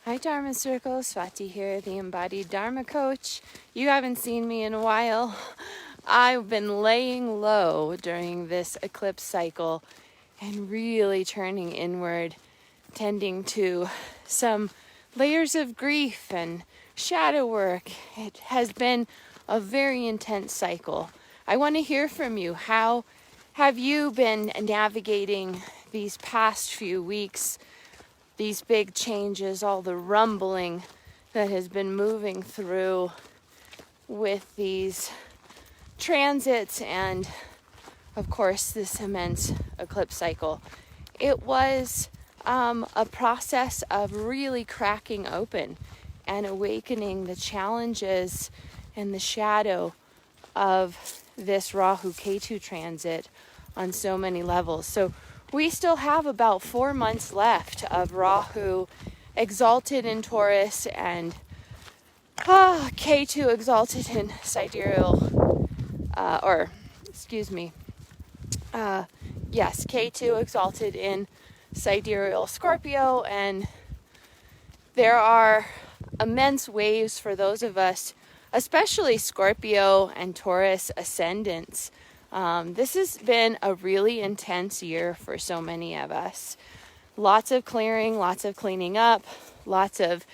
Hi Dharma Circle, Swati here, the Embodied Dharma coach. You haven't seen me in a while. I've been laying low during this eclipse cycle and really turning inward, tending to some layers of grief and shadow work. It has been a very intense cycle. I want to hear from you. How have you been navigating these past few weeks? These big changes, all the rumbling that has been moving through with these transits and, of course, this immense eclipse cycle. It was a process of really cracking open and awakening the challenges and the shadow of this Rahu-Ketu transit on so many levels. So we still have about 4 months left of Rahu exalted in Taurus and Ketu exalted in sidereal, Ketu exalted in sidereal Scorpio, and there are immense waves for those of us, especially Scorpio and Taurus ascendants. This has been a really intense year for so many of us. Lots of clearing, lots of cleaning up, lots of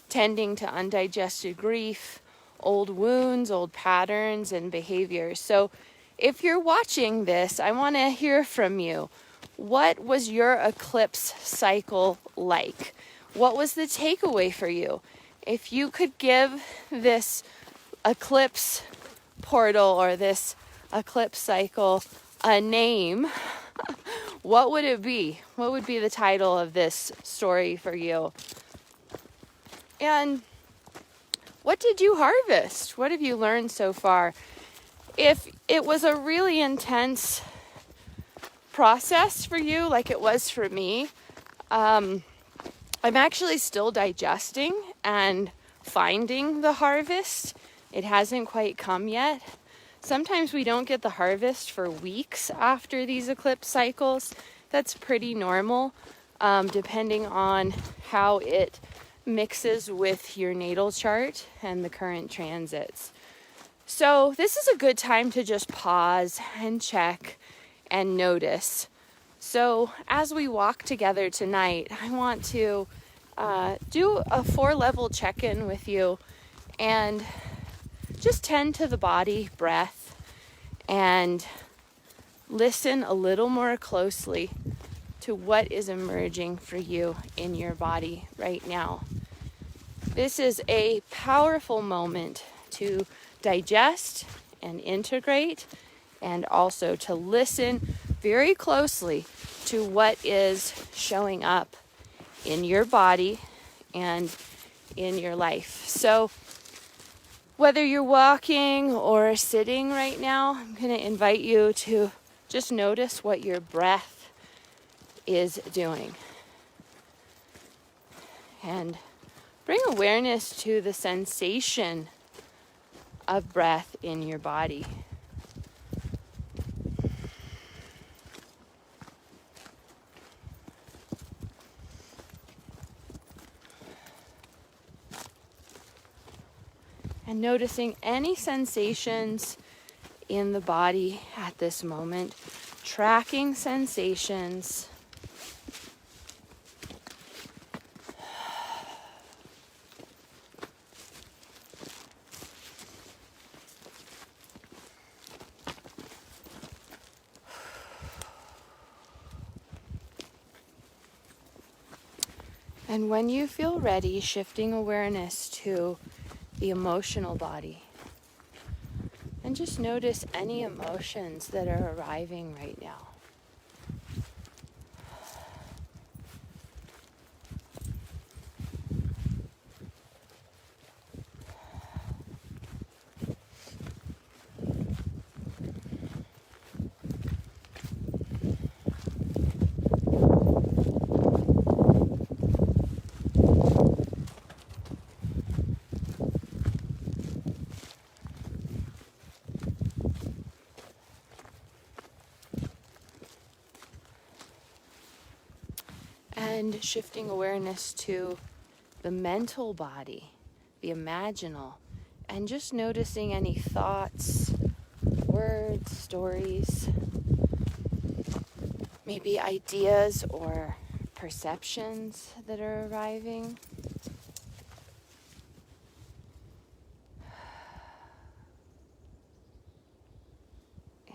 tending to undigested grief, old wounds, old patterns, and behaviors. So if you're watching this, I want to hear from you. What was your eclipse cycle like? What was the takeaway for you? If you could give this eclipse portal or this eclipse cycle a name, what would it be? What would be the title of this story for you? And what did you harvest? What have you learned so far? If it was a really intense process for you, like it was for me, I'm actually still digesting and finding the harvest. It hasn't quite come yet. Sometimes we don't get the harvest for weeks after these eclipse cycles. That's pretty normal, depending on how it mixes with your natal chart and the current transits. So this is a good time to just pause and check and notice. So as we walk together tonight, I want to do a 4-level check-in with you and just tend to the body, breath, and listen a little more closely to what is emerging for you in your body right now. This is a powerful moment to digest and integrate, and also to listen very closely to what is showing up in your body and in your life. So whether you're walking or sitting right now, I'm going to invite you to just notice what your breath is doing. And bring awareness to the sensation of breath in your body. And noticing any sensations in the body at this moment, tracking sensations. And when you feel ready, shifting awareness to the emotional body. And just notice any emotions that are arriving right now. And shifting awareness to the mental body, the imaginal, and just noticing any thoughts, words, stories, maybe ideas or perceptions that are arriving.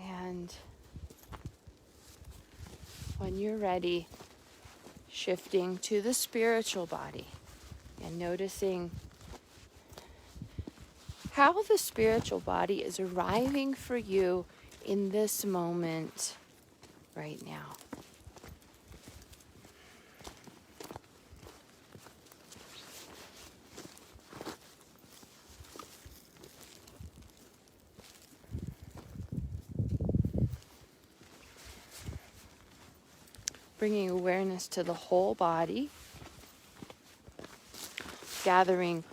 And when you're ready, shifting to the spiritual body and noticing how the spiritual body is arriving for you in this moment right now. Bringing awareness to the whole body, gathering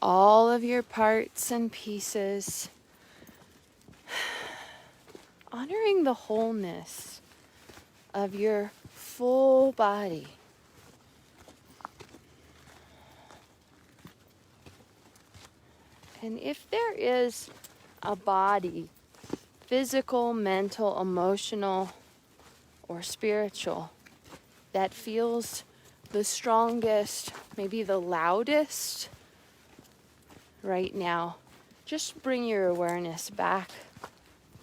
all of your parts and pieces, honoring the wholeness of your full body. And if there is a body, physical, mental, emotional, or spiritual, that feels the strongest, maybe the loudest right now, just bring your awareness back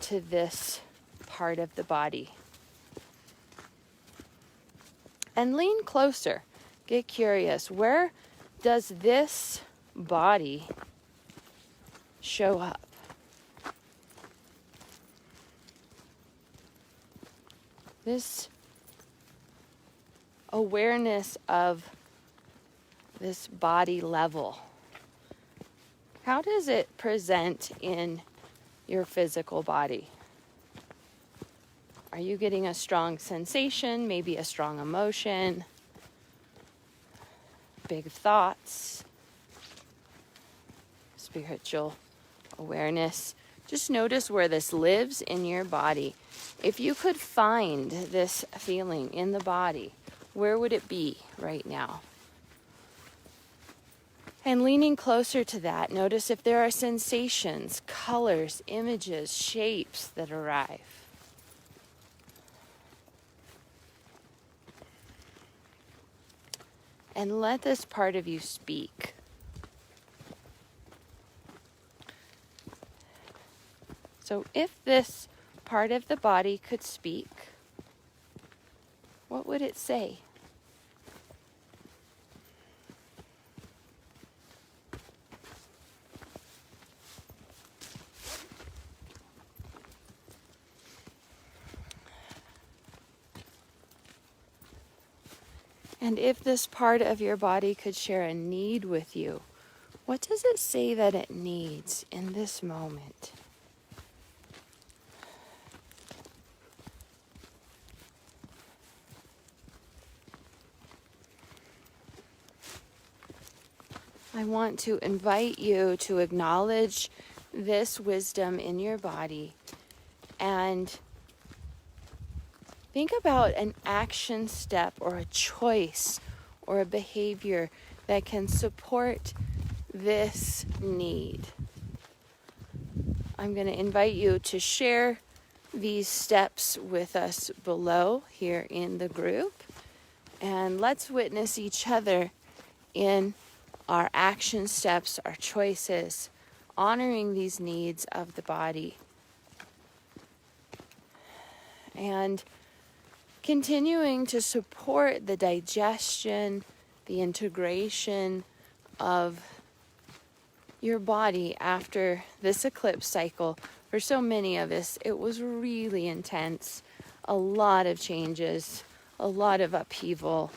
to this part of the body. And lean closer. Get curious. Where does this body show up? This awareness of this body level. How does it present in your physical body? Are you getting a strong sensation, maybe a strong emotion, big thoughts, spiritual awareness? Just notice where this lives in your body. If you could find this feeling in the body, where would it be right now? And leaning closer to that, notice if there are sensations, colors, images, shapes that arrive. And let this part of you speak. So if this part of the body could speak, what would it say? And if this part of your body could share a need with you, what does it say that it needs in this moment? I want to invite you to acknowledge this wisdom in your body and think about an action step or a choice or a behavior that can support this need. I'm going to invite you to share these steps with us below here in the group, and let's witness each other in our action steps, our choices, honoring these needs of the body, and continuing to support the digestion, the integration of your body after this eclipse cycle. For so many of us, it was really intense, a lot of changes, a lot of upheaval,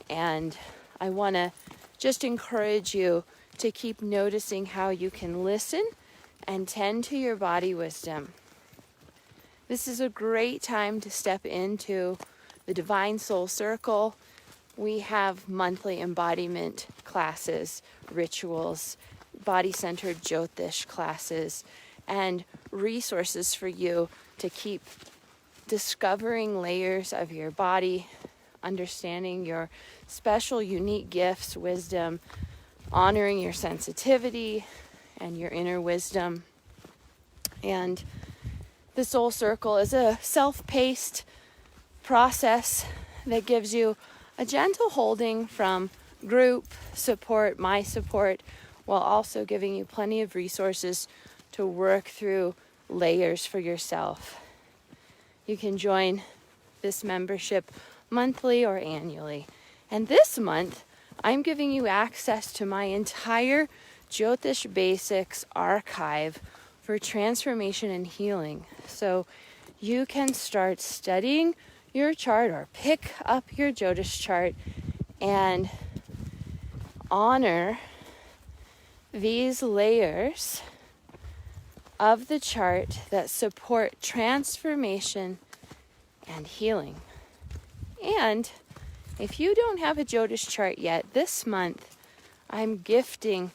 and I want to just encourage you to keep noticing how you can listen and tend to your body wisdom. This is a great time to step into the Divine Soul Circle. We have monthly embodiment classes, rituals, body-centered Jyotish classes, and resources for you to keep discovering layers of your body, understanding your special, unique gifts, wisdom, honoring your sensitivity and your inner wisdom. And the soul circle is a self-paced process that gives you a gentle holding from group support, my support, while also giving you plenty of resources to work through layers for yourself. You can join this membership monthly or annually. And this month, I'm giving you access to my entire Jyotish Basics archive for transformation and healing. So you can start studying your chart or pick up your Jyotish chart and honor these layers of the chart that support transformation and healing. And if you don't have a Jyotish chart yet, this month I'm gifting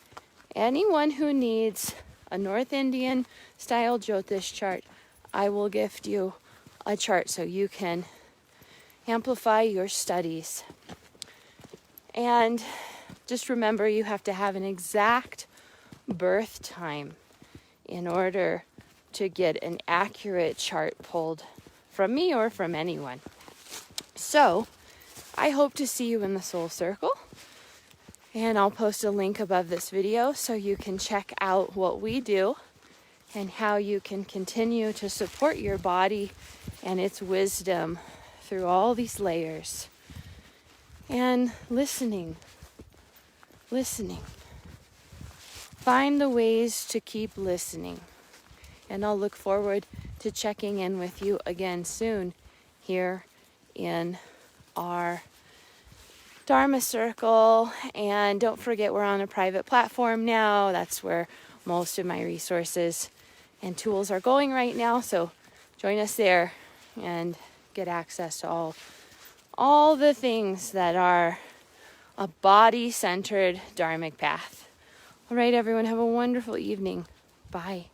anyone who needs a North Indian style Jyotish chart. I will gift you a chart so you can amplify your studies. And just remember, you have to have an exact birth time in order to get an accurate chart pulled from me or from anyone. So I hope to see you in the soul circle, and I'll post a link above this video so you can check out what we do and how you can continue to support your body and its wisdom through all these layers. And listening. Find the ways to keep listening. And I'll look forward to checking in with you again soon here in our Dharma circle. And don't forget, we're on a private platform now. That's where most of my resources and tools are going right now. So join us there and get access to all the things that are a body-centered dharmic path. All right, everyone, have a wonderful evening. Bye.